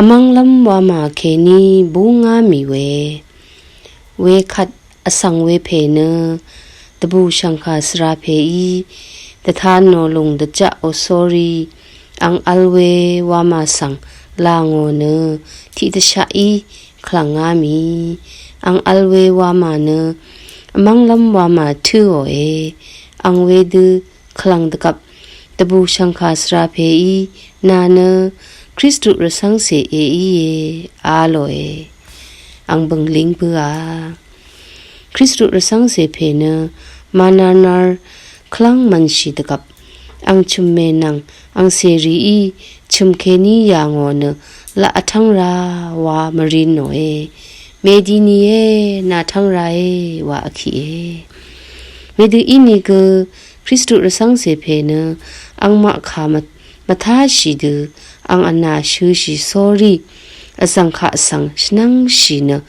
among lam wa ma ke ni bunga mi we khat asang we phe na tabu shankha sra phe I tathan no lung da cha o sorry ang alwe wa ma sang lango na thi ta sha I khlanga mi ang alwe wa ma na among lam wa ma thu o ang we du khlang da kap tabu shankha sra phe I na na Christu rasang se aloe ang bangling bua Christu rasang se phe na mananar klang manshi da kap ang chumme nang ang seri I chumkeni yango na la athang ra wa marino medini na thang ra wa akhi medu ini ke Christu rasang se phe na ang ma khamat matha shi de ang ana shu shi sorry asang kha sang snang shi na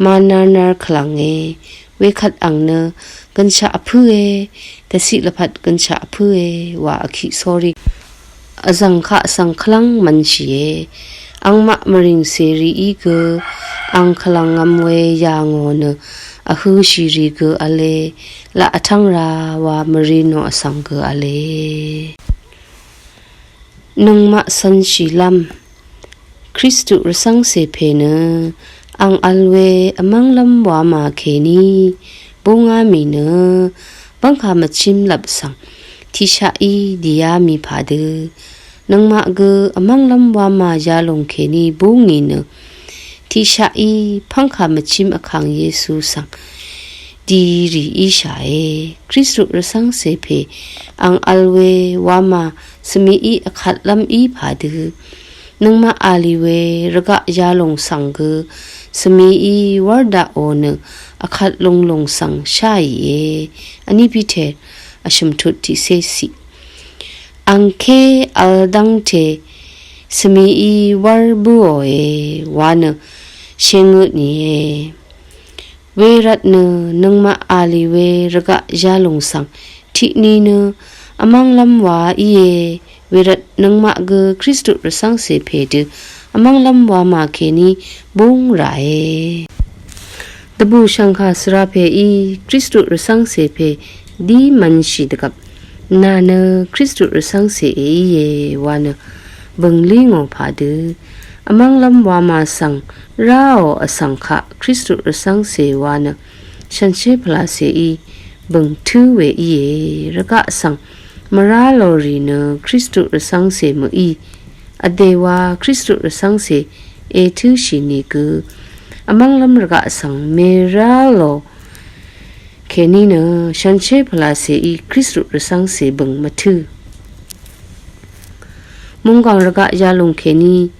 mananar khlang we khat ang na kancha aphu tasi laphat kancha aphu wa akhi sorry azang kha sang khlang man shi ang ma maring seri I ge ang khlang am we yango na ahu shi ri ge ale la athang ra wa marino asang ge ale nung ma san shi lam Christu rasang se phe na ang alwe amang lam wa ma ke ni bunga mi na bangkha ma chim lap sang thi sha I dia mi pha de nang ma ge amang lam wa ma ya long ke ni bungi na thi sha I phangkha ma chim akhang Yesu sang di ri I sha Christu rasang se phe ang alwe wa ma smi I akhat lam I pha de nang ma aliwe raga ya long sang ge smi I warda on akhat long long sang sha ani pithe ashim thut ti se si angke aldang the smi I war bu wana shengu ni we rat na nang ma aliwe raga ya long sang thi ni na amang lam wa I we rat nang ma ge Christu rasang se phe de amang lam wa ma ke ni bung ra tabu shankha sra phe I Christu rasang se phe di man shi de kap na na Christu rasang se wa na bangli ngo pha de amang lam wa ma sang rao asang kha Christu rasang se wa na shanshe phla se I bang thu we I raga sang mara lori na Christu rasang se mo I adewa Christu rasang se thu shi ni gu amang lam raga sang mera lo keni na shanshe phla se I Christu rasang se bang mathu mungang raga ya long keni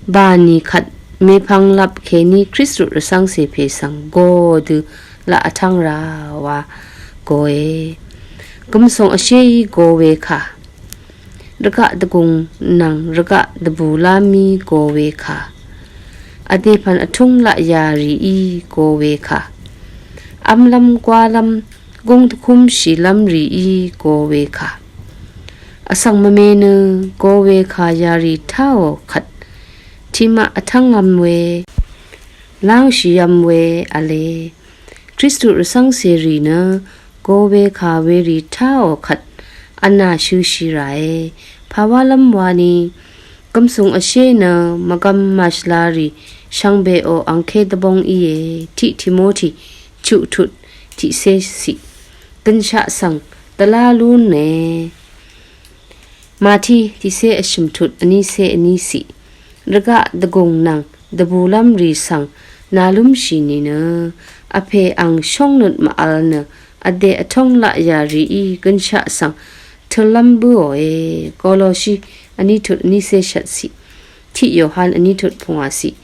ba ni khat me phang lap keni Christu rasang se phe sang god la athang ra wa go kumsong ashe go we kha raga dagung nang raga dabu lami go we kha ade phan athung la yari I go we kha amlam kwalam gong thum shi lam ri I go we kha asang mame na go we kha yari thao khat thima athangam we lang shi yam we ale Christu rasang se ri na go we kha we ri thao khat anna shu shi rai phawalam wani kamsung ashe na magam maslari shangbe o angkhe dabong I ti Timothy chu thut ti se si kansha sang talalu ne mathi ti se ashim thut ani se ani si raga dagong nang dabulam ri sang nalum shi ni na aphe ang shongnut ma alna ade athong la ya ri I kansha sang thulambu koloshi ani thut ni se shat si thi yohan ani thut phunga si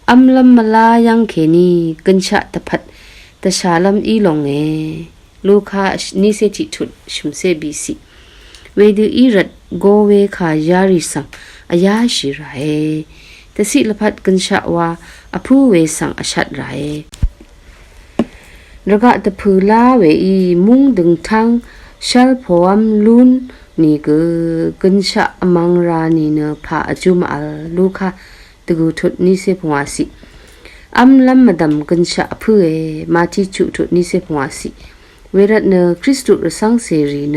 amlam mala yang kheni kansha taphat ta shalam I long lukha ni se thi thut shumse bi si we du I rat go we kha yari sang aya shi ra ta si laphat kansha wa aphu we sang ashat ra raga ta phula we I mung dung thang shal phoam lun ni ge kansha amang ra ni na pha ajum al lukha ตกูทุดนิเสพงาสิอัมลัมมาดำกันชะเพื่อมาที่จุทุดนิเสพงาสิเวรัตเนคริสตุรสังเสรีเน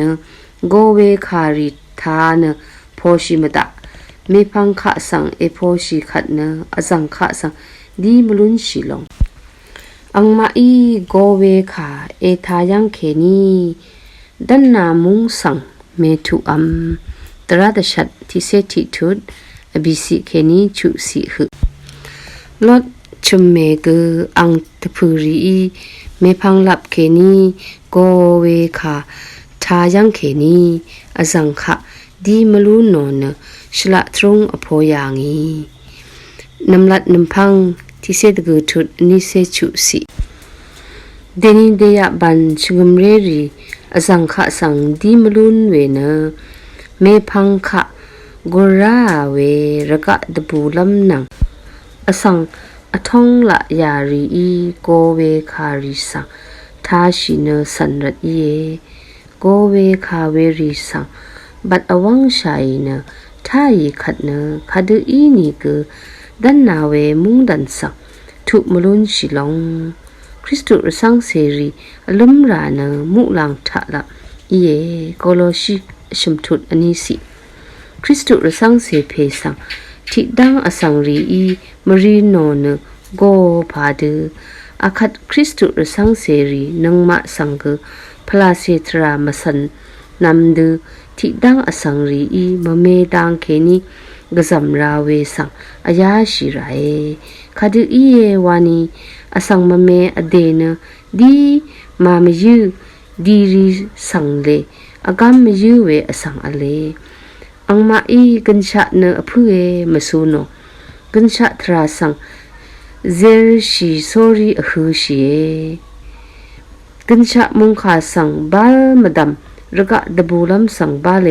โกเวคาริทาเนโพชิมดะเมพังขะสังเอโพชิขัดเนอสังขะสังดีมลุนชิลงอังมาอีโกเวคาเอทายังเคนีดันนามุงสังเมตุอัมตราดชัดที่เซติทุดอบิสิเคนีจุสิหึลดชุมเมกอังตพูรีเมพังลับเคนีโกเวคาทายังเคนีอสังขะดีมลุนนนชละตรงอโพยางีนำลัดนำพังที่เสดกูทุดนิเสชุสิเดนิเดียบันชงมเรรีอสังขะสังดีมลุนเวเนเมพังขะกุราเวรกะดบูลัมนังอสังอทองละยารีอีโกเวคาริสังทาชิเนสันรัตเยโกเวคาเวริสังบัดอวังชัยเนท่ายีขัดเนขัดอีนี่กดันนาเวมุงดันสังทุมลุนชิลงคริสตุสังเสรีลุมราเนมุลังทะละเยโกโลชิชมทุดอนิสิคริสตุสังเสเพสังทิดังอสังรีอีมรีโนเนโกพาดอาคัดคริสตุสังเสรีนังมะสังกพลาเสตรามสันนำดูทิดังอสังรีอีมเมดังเคนีกษัมราเวสังอายาชิไรคดีอีเยวานีอสังมเมอเดนดีมามยูดีรีสังเลอากามยูเวอสังอเลอังมาอีกันชะเนอพูเอมาสูโนกันชะทราสังเซรชีโซรีอหูชีเอกันชะมุงคาสังบาลมดัมรกะดบูลัมสังบาเล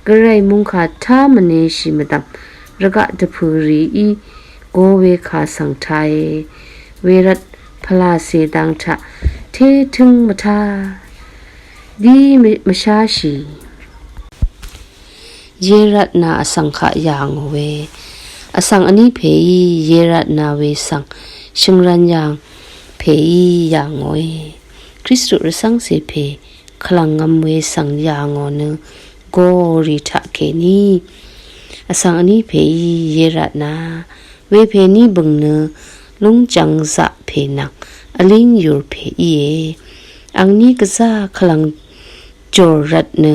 กระไรมุงคาท่ามเนชิมดัมรกะดพูรีอีโกเวคาสังไทยเวรัตพลาเสดังทะเทถึงมทาดีมชาชีเยรัตนาอสังขะยางเวอสังอันนี้เพยเยรัตนาเวสังชิงรันยางเพยยางเวคริสตุรสังเสเพคลังงำเวสังยางเนโกริทะเคนีอสังอันนี้เพยเยรัตนาเวเพนีบึงเนลุงจังสะเพนักอลิงยูเพยอังนี้ก็จะคลังจอรัตเน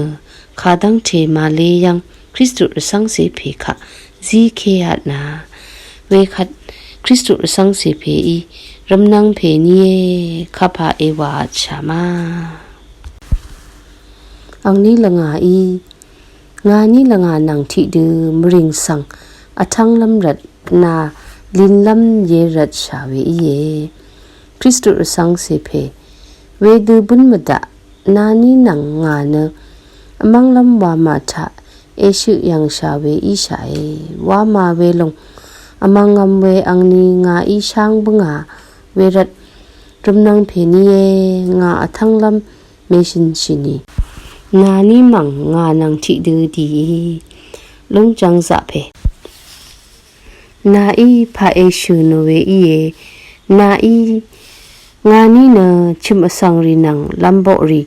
ขาดังเทมาเลยังคริสตุสังเสเพคะจีเคหัดนาเวคัดคริสตุสังเสเพอีรำนังเพนีข้าพาเอวาชามาอังนี้ละงาอีงานี้ละงานังที่ดืมริงสังอทังลำรัดนาลินลำเยรัดชาเวอีเยคริสตุสังเสเพเวดูบุญมดะนานี้นังงาเนอมังลำวามาทะเอชุยังชาเวอีชายว่ามาเวลงอมังงำเวอังนีงาอีช่างบงาเวรัดรำนังเพนีเองาอทังลำเมชินชินีงานี้มังงานังที่ดืดีลงจังสะเพนาอีพาเอชุนเวอีเอนาอีงานี้เนชิมอสังรีนังลำโบรี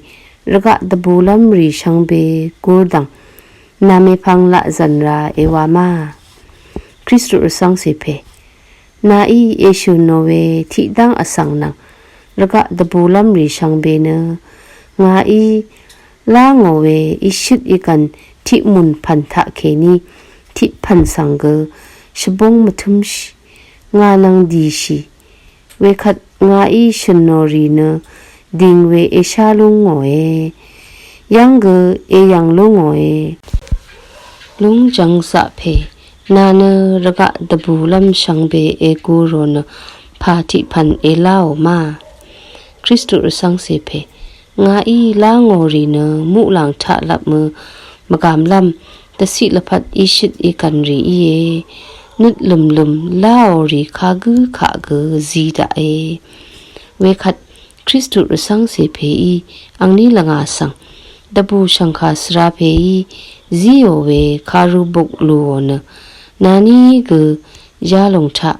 รกะดบูลัมรีชังเบกูดังนาเมพังละจันราเอวามาคริสตุสังเสเพนาอีเอชูโนเวทิดังอสังนังรกะดบูลัมรีชังเบเนงาอีลางเวอิชิดอีกันทิมุนพันทะเคนีทิพันสังเกชบงมทุมชิงานังดีชีเวคัดงาอีชนอรีเนดิงเวเอชาลุงโง่ยังเกเอยังลุงโง่ลุงจังสะเพนาเนรกะดบูลัมชังเบเอกูโรนพาทิพันเอลาวมาคริสตุสังเสเพงาอีลาโงรีเนมุหลังทะลับมือมกามลัมตะสิละพัดอิชิดอีกันรีเอนุดลุมลาวรีคากือขะเกจีดาเอเวคัดคริสตุสังเสเพอีอังนี้ละงาสังดบูชังคาสราเพอีziyo we karu bok luo na nani gu ยาลงทะ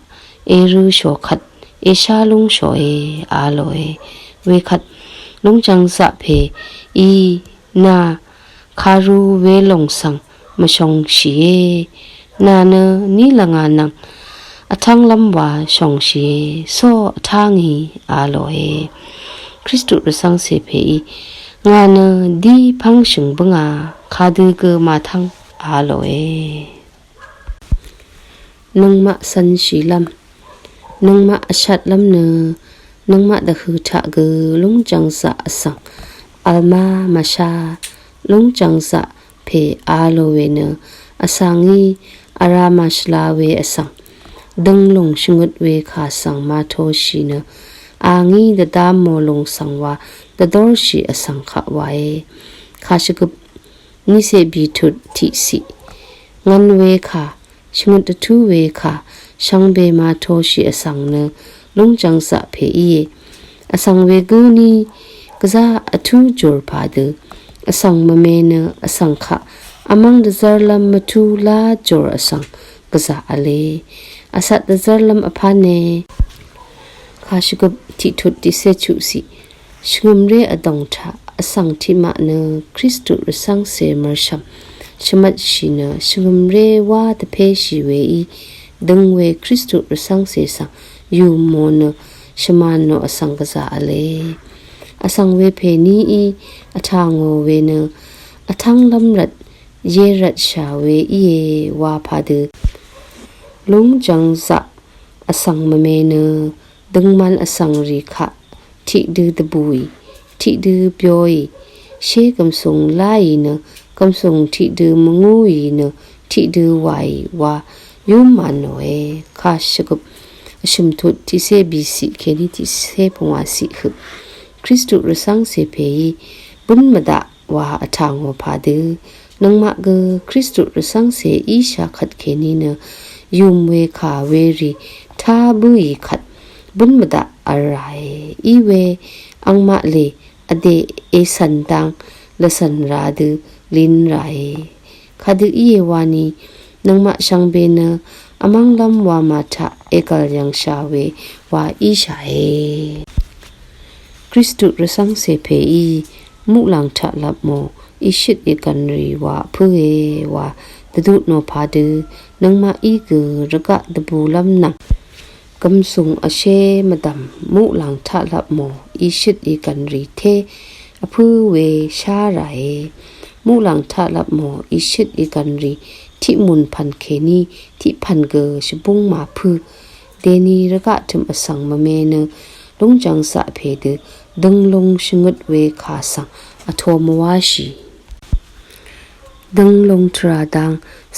เอรูโชขัดเอชาลงโชเออาโลเอเวขัดลงจังสะเพอีนาคารูเวลงสังมชงชีเอนาเนนี่ละงานังอทังลำวาชงชีโซทางีอาโลเอคริสตุรสังเสเพอีงาเนดีพังชิงบงาคาดือเกมาทังอาโลเอนังมะสันชีลำนังมะอชัดลำเนนังมะดะคือทะเกลุงจังสะสังอัลมามาชาลุงจังสะเพอาโลเวเนอสังอีอารามาชลาเวอสังดังลงชงุดเวขาสังมาโทชีเนอางีดดามโมลงสังวาดดอร์ชีอสังขะไวข้าชกบนิเสบีทุดทิสิงันเวขาชงุดทูเวขาช่างเบมาโทชีอสังเนลุงจังสะเพอีอสังเวกูนีกะซาอทูจอร์พาเดอสังมะเมเนอสังขะอมังดซาร์ลัมมะทูลาจอร์อสังกะซาอเลอสัตดซาร์ลัมอพาเนข้าชกบทิทุดดิเซชุสิชงมเรอดงทะอสังทิมะเนคริสตุรสังเสมรชัมชมัดชิเนชงมเรวาตะเพชีเวอีดังเวคริสตุรสังเสสังยูโมเนชมานโนอสังกะซาอเลอสังเวเพนีอีอทางโงเวเนอทังลำรัดเยรัดชาเวอีวาพาเดลุงจังสะอสังมะเมเนดังมันอสังรีขะทิดือตะบุยทิดือเปียวเชกำสงไลเนกำสงทิดือมงูยเนทิดือไววายุมานโนเอข้าชกบชุมทุดที่เซบีสิเคนิที่เซปงวาสิคือคริสตุรสังเสเพยบุญมดะวาอทางวพาเดนังมะเกคริสตุรสังเสอีชาขัดเคนีเนยุมเวขาเวรีทาบุยขัดบุญมดะอะไรอีเวอังมะเลอเดเอสันตังละสันราดลินไรขัดอีเยวานีนังมะชังเบเนอมังลำวามาทะเอกลยังชาเววาอีชาเอคริสตุรสังเสเพอีมุลังทะลับโมอิชิตเอกันรีวาเพเอวาตดุโนพาเดนังมาอีเกระกะตบูลำนังกำสุงอเชมดัมมุลังทะลับโมอิชิตเอกันรีเทอเพเวชาไรมุลังทะลับโมอิชิตเอกันรีที่มุนพันเคนีที่พันเกชบุงมาพืเดนีระกะถึมอสังมะเมเนลงจังสะเพเดดังลงชงดเวขาสังอโทมวาชีดังลงตราดัง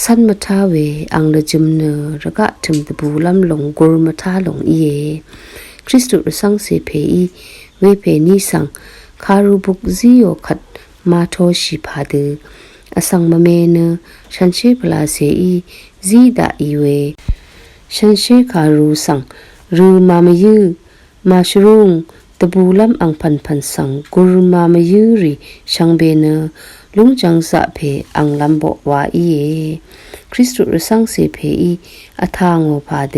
สันมทาเวอังละจิมเนระกะถึมตะบูลำลงกุรมทาลงอีเยคริสตุรสังเสเพอีเวเพนีสังคารุบุกซิโอขัดมาโทชิพาเดอสังมะเมเนฉันเชพลาเสอีซีดาอีเวฉันเชคารูสังรูมามยืมาชรุงตะบูลำอังพันพันสังกุรมามยืรีชังเบเนลุงจังสะเพอังลำบวาอีเยคริสตุรสังเสเพอีอทางโอพาเด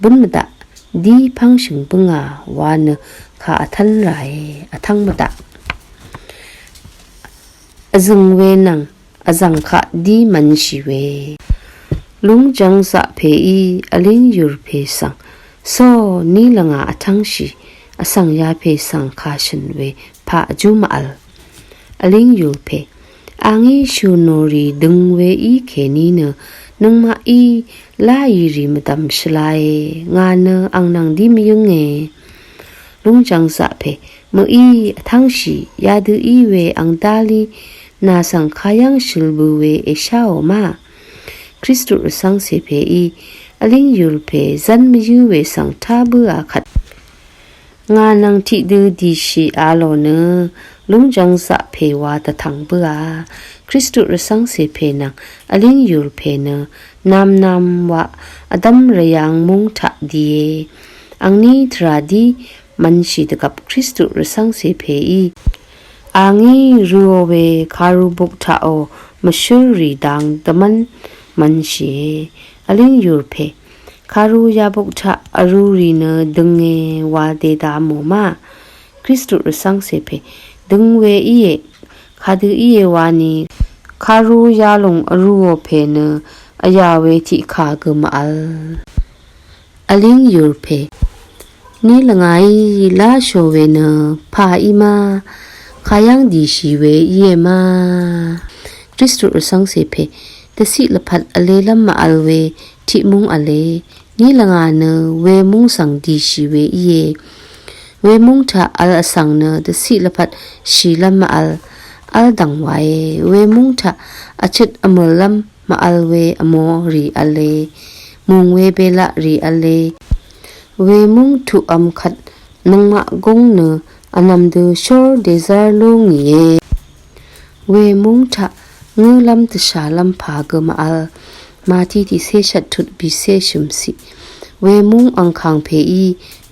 บุญมดะดีพังชิงปงาวานข้าทันไรอทังมดะอซึงเวนังอสังขะดีมันชิเวลุงจังสะเพอีอลินยูรเพสังโซนี่ละงาอทังชีอสังยาเพสังคาชันเวพะจุมาลอลินยูเพอังอีชูโนรีดึงเวอีเคนีเนนังมาอีลายีรีมตัมชลายงานเนอังนังดีมยุงเงลุงจังสะเพมอีทังชียาดูอีเวอังดาลีนาสังขายังชิลบูเวเอชาโอมาคริสตุรสังเสเพอีอลิงยูลเพซันมยูเวสังทาบูอาขัดงานังทิดูดีชีอาโลเนลุงจังสะเพวาตะทังบูอาคริสตุรสังเสเพนังอลิงยูลเพเนนามวะอดัมระยังมุงทะดีอังนี้ทราดีมันชีตกับคริสตุรสังเสเพอีอังอีรัวเวคารุบุกทาโอมชูรีดังตะมันชีอลิงยูเพ คารุยาบุกทะอรูรีเนดึงเงวาเดดาโมมาคริสตุรสังเสเพดึงเวอีเอคาดืออีเอวานีคารุยาลงอรูโอเพเนอยาเวทิคากมอัลอลิงยูเพนี่ละไงลาโชเวเนพาอีมาขายังดีชีเวเยมาคริสตุรสังเสเพตสิละพัดอเลลัมมาอัลเวทิมุงอเลนี่ละงาเนเวมุงสังดีชีเวเยเวมุงทาอัลสังเนตสิละพัดชีลัมมาอัลดังไวเวมุงทาอชิดอมลัมมาอัลเวอโมรีอเลมุงเวเบละรีอเลเวมุงทุอัมขัดนังมะกงเนอันนำดูชอร์เดซาร์ลุงเยเวมุงทะงูลำตชาลำพากมาอัลมาที่เสชัดทุดบิเศชุมสิเวมุงอังคังเพอี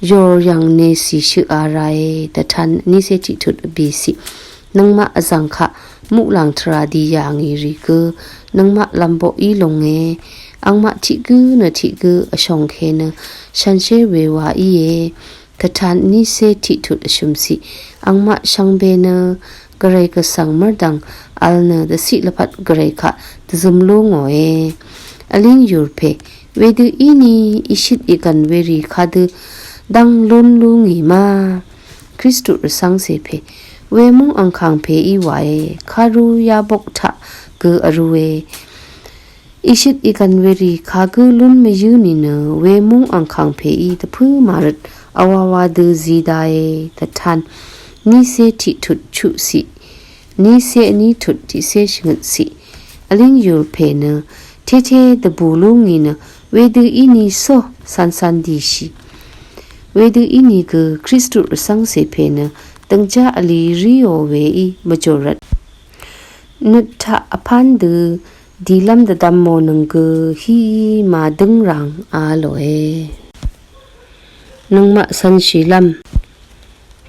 ยอร์ยังเนสิชื่ออะไรแต่ทันนิเศจิทุดบิสินังมะจังคะมุหลังทราดีอย่างอีริกนังมะลำโบอีลงเงอังมะทิกูเนทิกูอชงเคเนฉันเชเววาอีเยแต่ทันนิเศจิทุดชุมสิอังมะชังเบเนกระไรก็สังมรดังอัลเนดสิละพัดกระไรค่ะตะซุมลงโออลิงยูร์เพเวดูอีนีอิชิตอีกันเวรีคาดูดังลุนลุงอีมาคริสตุรสังเสเพเวมุงอังคังเพอีไวคารุยาบกทะเกอรูเวอิชิตอีกันเวรีคากูลุนเมยูนีเนเวมุงอังคังเพอีตะพูมารัดอวาวาดูซีไดตะทันนิเซติทุดชุสินิเซนีทุดติเซชงดสิอลิงยูร์เพเนเทเทตะบูลุงอีเนเวดูอีนีโซสันดีชีเวดูอีนีกคริสตุรสังเสเพเนตังจาอลีริโอเวอีมจรัดนุทะอพันดูดีลัมดดัมโมนังกฮีมาดึงรังอาโลเอนังมะสันชีลัม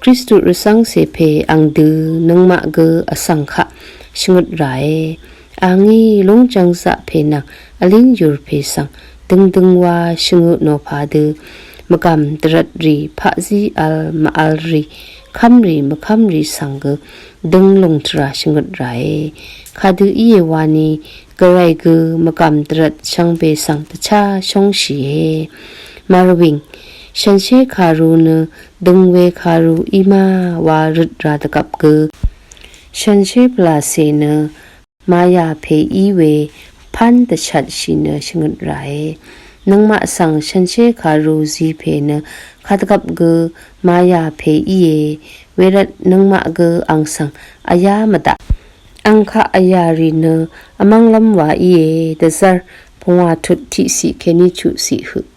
คริสตุรสังเสเพอังดูนังมะกอสังขะชงดไรอังอีลงจังสะเพนังอลิงยูร์เพสังดึงว่าชงดโนพาดูมกำตรัดรีพะซีอัลมาอัลรีคัมรีมคัมรีสังกดึงลงตราชงดไรคาดูอีเยวานีกระไรกมกำตรัดช่างเบสังตชาชงชีมารวิงฉันเชคารูเนดึงเวคารูอีมาวารุดราตกับกฉันเชปลาเซเนมายาเพอีเวพันตชัดชิเนชงดไรนังมะสังฉันเชคารูซีเพเนคาตกับกมายาเพอีเยเวรัดนังมะกอังสังอายามตะอังคาอายารีเนอมังลำวาอีเยเดซาร์พงวาทุดทิสิเคนิชุสิหุ